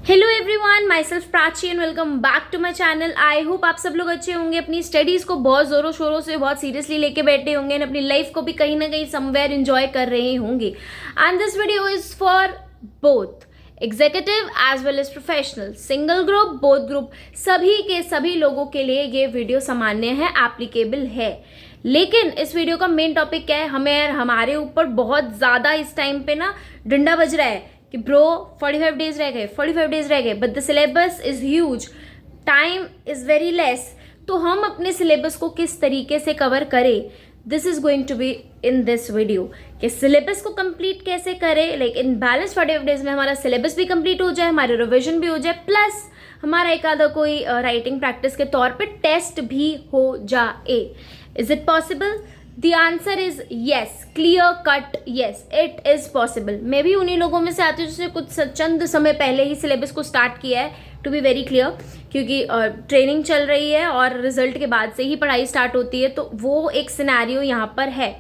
Hello everyone, myself Prachi and welcome back to my channel. I hope आप सब लोग अच्छे होंगे, अपनी स्टडीज़ को बहुत ज़ोरों शोरों से बहुत सीरियसली लेके बैठे होंगे, अपनी लाइफ को भी कहीं ना कहीं समवेयर इंजॉय कर रहे होंगे। And this video is for both executive as well as professional, single group, both group, सभी के सभी लोगों के लिए ये वीडियो सामान्य है, एप्लीकेबल है। लेकिन इस वीडियो का मेन टॉपिक क्या है, हमें हमारे ऊपर बहुत ज़्यादा इस टाइम पे ना डंडा बज रहा है कि ब्रो 45 डेज रह गए, 45 डेज रह गए, but the syllabus is huge, time is very less. तो हम अपने सिलेबस को किस तरीके से कवर करें, this is going to be in this video कि सिलेबस को कंप्लीट कैसे करें। लाइक इन बैलेंस 45 डेज में हमारा सिलेबस भी कंप्लीट हो जाए, हमारे रिविजन भी हो जाए, प्लस हमारा एक आधा कोई राइटिंग प्रैक्टिस के तौर पे टेस्ट भी हो जाए। Is it possible? The answer is yes, clear cut yes, it is possible। मैं भी उन्हीं लोगों में से आती हूँ जिसने कुछ चंद समय पहले ही सिलेबस को स्टार्ट किया है, टू बी वेरी क्लियर, क्योंकि ट्रेनिंग चल रही है और रिजल्ट के बाद से ही पढ़ाई स्टार्ट होती है, तो वो एक सिनेरियो यहाँ पर है।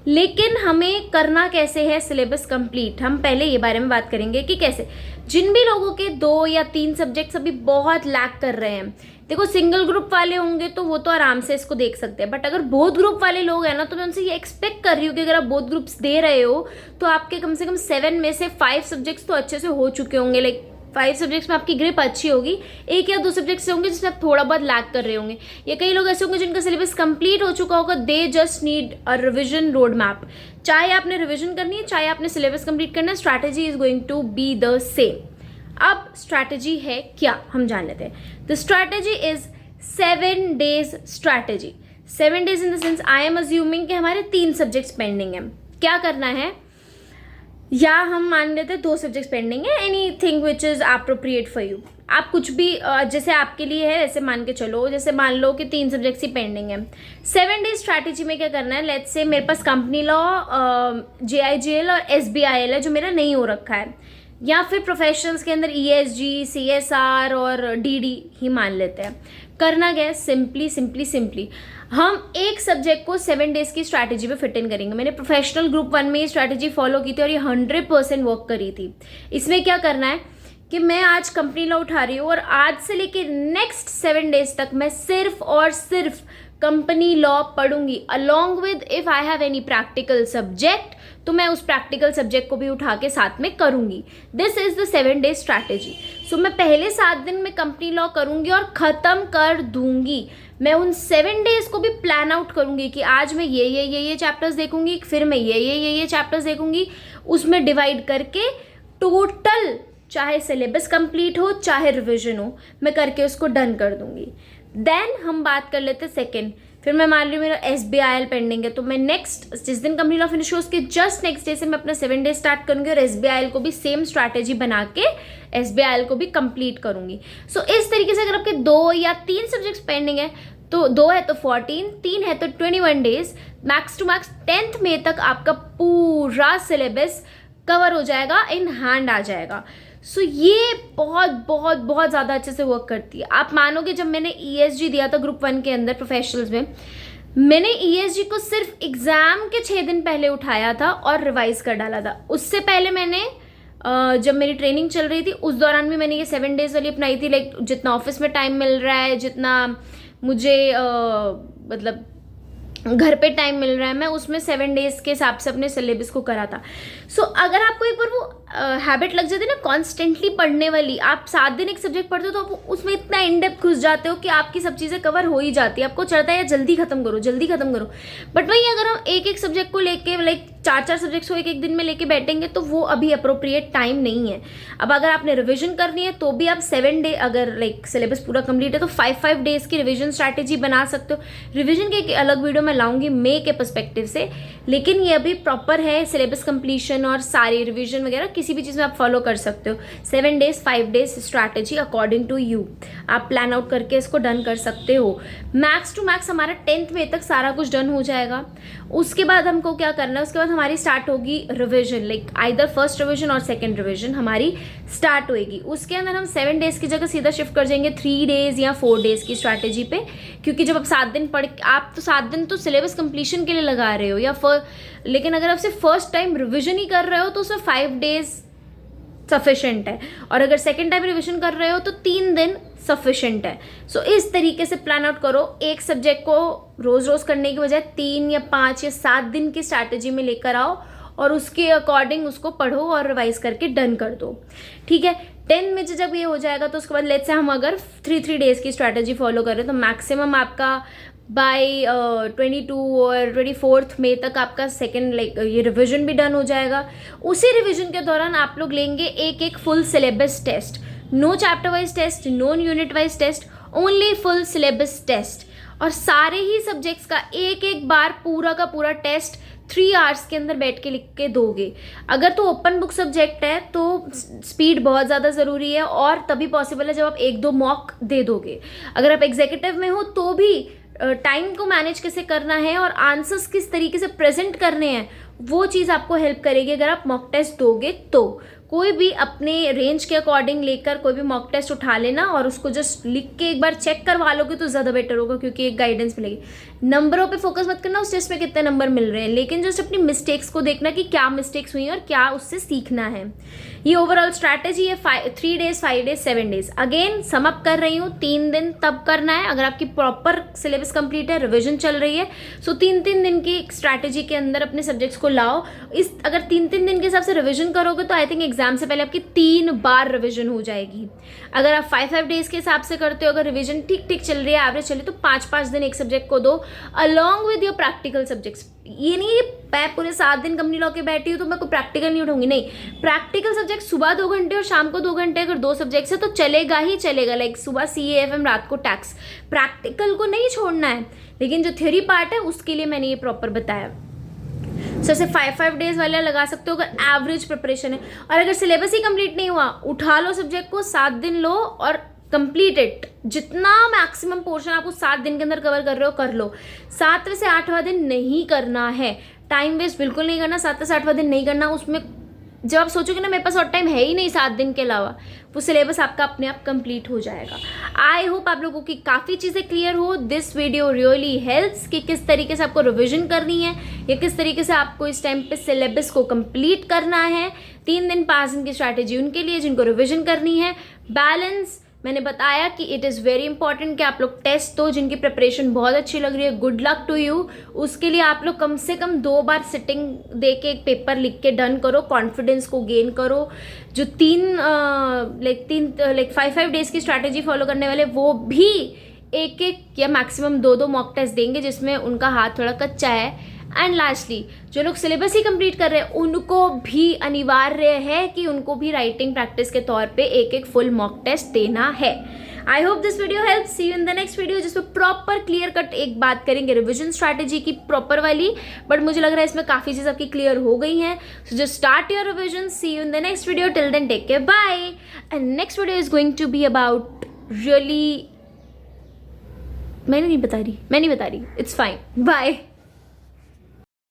लेकिन हमें करना कैसे है सिलेबस कंप्लीट, हम पहले ये बारे में बात करेंगे कि कैसे। जिन भी लोगों के 2 या 3 सब्जेक्ट्स अभी बहुत लैक कर रहे हैं, देखो सिंगल ग्रुप वाले होंगे तो वो तो आराम से इसको देख सकते हैं, बट अगर बोथ ग्रुप वाले लोग हैं ना, तो मैं उनसे ये एक्सपेक्ट कर रही हूँ कि अगर आप बोथ ग्रुप्स दे रहे हो तो आपके कम से कम 7 में से 5 सब्जेक्ट्स तो अच्छे से हो चुके होंगे। लाइक 5 सब्जेक्ट्स में आपकी ग्रिप अच्छी होगी, 1 या 2 सब्जेक्ट्स से होंगे जिसमें आप थोड़ा बहुत लैक कर रहे होंगे, या कई लोग ऐसे होंगे जिनका सिलेबस कंप्लीट हो चुका होगा, they just need a revision road map. चाहे आपने रिविजन करनी है, चाहे आपने सिलेबस कंप्लीट करना है, strategy is going to be the same. अब स्ट्रैटेजी है क्या, हम जान लेते हैं। The strategy is 7 days strategy. 7 days in the sense I am assuming कि हमारे 3 सब्जेक्ट्स पेंडिंग हैं। क्या करना है, या हम मान लेते हैं 2 सब्जेक्ट्स पेंडिंग है, any thing which is appropriate for you. आप कुछ भी जैसे आपके लिए है ऐसे मान के चलो, जैसे मान लो कि 3 सब्जेक्ट्स ही पेंडिंग है। 7 डेज स्ट्रैटेजी में क्या करना है, लेट्स से मेरे पास कंपनी लॉ, JIGL और SBIL है जो मेरा नहीं हो रखा है, या फिर प्रोफेशनल्स के अंदर ESG, CSR और DD ही मान लेते हैं। करना क्या है, सिंपली हम एक सब्जेक्ट को 7 डेज की स्ट्रैटेजी पे फिट इन करेंगे। मैंने प्रोफेशनल ग्रुप 1 में ये स्ट्रैटेजी फॉलो की थी और ये 100% वर्क करी थी। इसमें क्या करना है कि मैं आज कंपनी लॉ उठा रही हूँ और आज से लेके नेक्स्ट 7 डेज तक मैं सिर्फ और सिर्फ कंपनी लॉ पढ़ूंगी, along with if I have any practical subject तो मैं उस प्रैक्टिकल सब्जेक्ट को भी उठा के साथ में करूंगी। This is the 7 days strategy. So मैं पहले 7 दिन में कंपनी लॉ करूंगी और ख़त्म कर दूंगी। मैं उन 7 डेज को भी प्लान आउट करूंगी कि आज मैं ये चैप्टर्स देखूंगी, फिर मैं ये चैप्टर्स देखूंगी, उसमें डिवाइड करके टोटल चाहे सिलेबस कंप्लीट हो चाहे रिविजन हो, मैं करके उसको डन कर दूंगी। देन हम बात कर लेते सेकेंड। फिर मैं मान रही हूँ मेरा SBIL पेंडिंग है, तो मैं नेक्स्ट जिस दिन कंपनी लॉ फिनिश हो उसके जस्ट नेक्स्ट डे से मैं अपना 7 डेज स्टार्ट करूँगी और SBIL को भी सेम स्ट्रैटेजी बना के SBIL को भी कंप्लीट करूँगी। सो इस तरीके से अगर आपके 2 या 3 सब्जेक्ट्स पेंडिंग है, तो 2 है तो 14, 3 है तो 21 days, max to max 10th मई तक आपका पूरा सिलेबस कवर हो जाएगा, इन हैंड आ जाएगा। सो ये बहुत बहुत बहुत ज़्यादा अच्छे से वर्क करती है। आप मानोगे जब मैंने ESG दिया था ग्रुप 1 के अंदर प्रोफेशनल्स में, मैंने ESG को सिर्फ एग्ज़ाम के 6 दिन पहले उठाया था और रिवाइज कर डाला था। उससे पहले मैंने जब मेरी ट्रेनिंग चल रही थी उस दौरान भी मैंने ये 7 डेज वाली अपनाई थी। लाइक जितना ऑफिस में टाइम मिल रहा है, जितना मुझे मतलब घर पे टाइम मिल रहा है, मैं उसमें 7 डेज के हिसाब से अपने सिलेबस को करा था। सो अगर आपको एक बार वो हैबिट लग जाती है ना कॉन्स्टेंटली पढ़ने वाली, आप 7 दिन एक सब्जेक्ट पढ़ते हो तो आप उसमें इतना इन डेप्थ घुस जाते हो कि आपकी सब चीज़ें कवर हो ही जाती है। आपको चलता है जल्दी खत्म करो। बट वहीं अगर हम एक सब्जेक्ट को लेके लाइक 4 सब्जेक्ट्स को एक दिन में लेके बैठेंगे तो वो अभी अप्रोप्रिएट टाइम नहीं है। अब अगर आपने रिविजन करनी है तो भी आप 7 डे, अगर लाइक सिलेबस पूरा कंप्लीट है तो 5 डेज की रिविजन स्ट्रैटेजी बना सकते हो। रिविजन के एक अलग वीडियो मैं लाऊंगी मे के पर्सपेक्टिव से, लेकिन ये अभी प्रॉपर है सिलेबस कंप्लीशन और सारी रिविजन वगैरह किसी भी चीज़ में आप फॉलो कर सकते हो। 7 days 5 days strategy according to you आप प्लान आउट करके इसको डन कर सकते हो। मैक्स टू मैक्स हमारा 10th मई तक सारा कुछ डन हो जाएगा। उसके बाद हमको क्या करना है, उसके बाद हमारी स्टार्ट होगी revision, like either first revision और सेकेंड रिविजन हमारी स्टार्ट होएगी। उसके अंदर हम 7 डेज की जगह सीधा शिफ्ट कर जाएंगे 3 डेज या 4 डेज की स्ट्रैटेजी पे, क्योंकि जब आप 7 दिन आप तो 7 दिन तो सिलेबस कंप्लीशन के लिए लगा रहे हो, या लेकिन अगर आप सिर्फ फर्स्ट टाइम रिविजन ही कर रहे हो तो उसमें 5 डेज सफिशेंट है, और अगर सेकेंड टाइम रिविजन कर रहे हो तो 3 दिन सफिशेंट है. सो इस तरीके से प्लान आउट करो. एक सब्जेक्ट को रोज रोज करने की बजाय 3 या 5 या 7 दिन की स्ट्रैटेजी में लेकर आओ और उसके अकॉर्डिंग उसको पढ़ो और रिवाइज करके डन कर दो. ठीक है. 10 में जब ये हो जाएगा तो उसके बाद लेट्स से हम अगर 3 डेज की स्ट्रैटेजी फॉलो करें तो मैक्सिमम आपका बाय 22 और 24 मई तक आपका सेकेंड ये रिविजन भी डन हो जाएगा. उसी रिविजन के दौरान आप लोग लेंगे एक full syllabus test. No chapter wise test, no unit wise test, only full syllabus test. और सारे ही सब्जेक्ट्स का एक बार पूरा का पूरा टेस्ट 3 आवर्स के अंदर बैठ के लिख के दोगे. अगर तो ओपन बुक सब्जेक्ट है तो स्पीड बहुत ज़्यादा ज़रूरी है और तभी पॉसिबल है जब आप 1-2 मॉक दे दोगे. अगर आप एग्जीक्यूटिव में हो तो भी टाइम को मैनेज कैसे करना है और आंसर्स किस तरीके से प्रेजेंट करने हैं वो चीज़ आपको हेल्प करेगी अगर आप मॉक टेस्ट दोगे तो. कोई भी अपने रेंज के अकॉर्डिंग लेकर कोई भी मॉक टेस्ट उठा लेना और उसको जस्ट लिख के एक बार चेक करवा लोगे तो ज़्यादा बेटर होगा, क्योंकि एक गाइडेंस मिलेगी. नंबरों पे फोकस मत करना उस टेस्ट में कितने नंबर मिल रहे हैं, लेकिन जस्ट अपनी मिस्टेक्स को देखना कि क्या मिस्टेक्स हुई और क्या उससे सीखना है. ये ओवरऑल स्ट्रैटेजी है. 3 days, 5 days, 7 days. Again sum up कर रही हूँ. 3 दिन तब करना है अगर आपकी प्रॉपर सिलेबस कंप्लीट है, रिविजन चल रही है. सो 3-3 दिन की स्ट्रैटेजी के अंदर अपने सब्जेक्ट्स को लाओ. अगर 3-3 दिन के हिसाब से रिविजन करोगे तो आई थिंक एग्जाम से पहले आपकी 3 बार रिविजन हो जाएगी. अगर आप 5 डेज के हिसाब से करते हो, अगर रिविजन ठीक ठीक चल रही है, एवरेज चल रही है, तो 5 दिन एक सब्जेक्ट को दो along with your practical subjects. ये नहीं है मैं पूरे 7 दिन कंपनी लॉ के बैठी हूँ तो मैं कोई प्रैक्टिकल नहीं उठाऊंगी. नहीं, प्रैक्टिकल सब्जेक्ट सुबह 2 घंटे और शाम को 2 घंटे अगर 2 सब्जेक्ट्स है तो चलेगा ही चलेगा. लाइक सुबह CAFM, रात को टैक्स. प्रैक्टिकल को नहीं छोड़ना है, लेकिन जो थ्योरी पार्ट है उसके लिए मैंने ये प्रॉपर बताया. सो ऐसे 5 डेज वाले लगा सकते हो अगर एवरेज प्रिपरेशन है. और अगर सिलेबस ही कंप्लीट नहीं हुआ, उठा लो सब्जेक्ट को, 7 दिन लो और कंप्लीट इट. जितना मैक्सिमम पोर्शन आप उस 7 दिन के अंदर कवर कर रहे हो कर लो. 7वें से 8वां दिन नहीं करना है. टाइम वेस्ट बिल्कुल नहीं करना. 7वें से 8वां दिन नहीं करना. उसमें जब आप सोचोगे ना मेरे पास और टाइम है ही नहीं 7 दिन के अलावा, वो सिलेबस आपका अपने आप कंप्लीट हो जाएगा. आई होप आप लोगों की काफ़ी चीज़ें क्लियर हो. दिस वीडियो रियली हेल्प्स कि किस तरीके से आपको रिविजन करनी है या किस तरीके से आपको इस टाइम पे सिलेबस को कंप्लीट करना है. 3 दिन 5 दिन की स्ट्रैटेजी उनके लिए जिनको रिविजन करनी है. बैलेंस मैंने बताया कि इट इज़ वेरी इंपॉर्टेंट कि आप लोग टेस्ट दो. जिनकी प्रिपरेशन बहुत अच्छी लग रही है, गुड लक टू यू. उसके लिए आप लोग कम से कम 2 बार सिटिंग दे के एक पेपर लिख के डन करो. कॉन्फिडेंस को गेन करो. जो 5 डेज की स्ट्रैटेजी फॉलो करने वाले वो भी एक या मैक्सिमम 2 मॉक टेस्ट देंगे जिसमें उनका हाथ थोड़ा कच्चा है. एंड लास्टली जो लोग सिलेबस ही कंप्लीट कर रहे हैं उनको भी अनिवार्य है कि उनको भी राइटिंग प्रैक्टिस के तौर पे एक फुल मॉक टेस्ट देना है. I hope this video help. See you in the next video जिसमें प्रॉपर क्लियर कट एक बात करेंगे रिविजन स्ट्रैटेजी की प्रॉपर वाली. बट मुझे लग रहा है इसमें काफ़ी चीज़ आपकी क्लियर हो गई हैं. So just start your revision. See you in the next video. Till then take care, bye. And next video is going to be about really मैं नहीं बता रही. It's fine. बाय.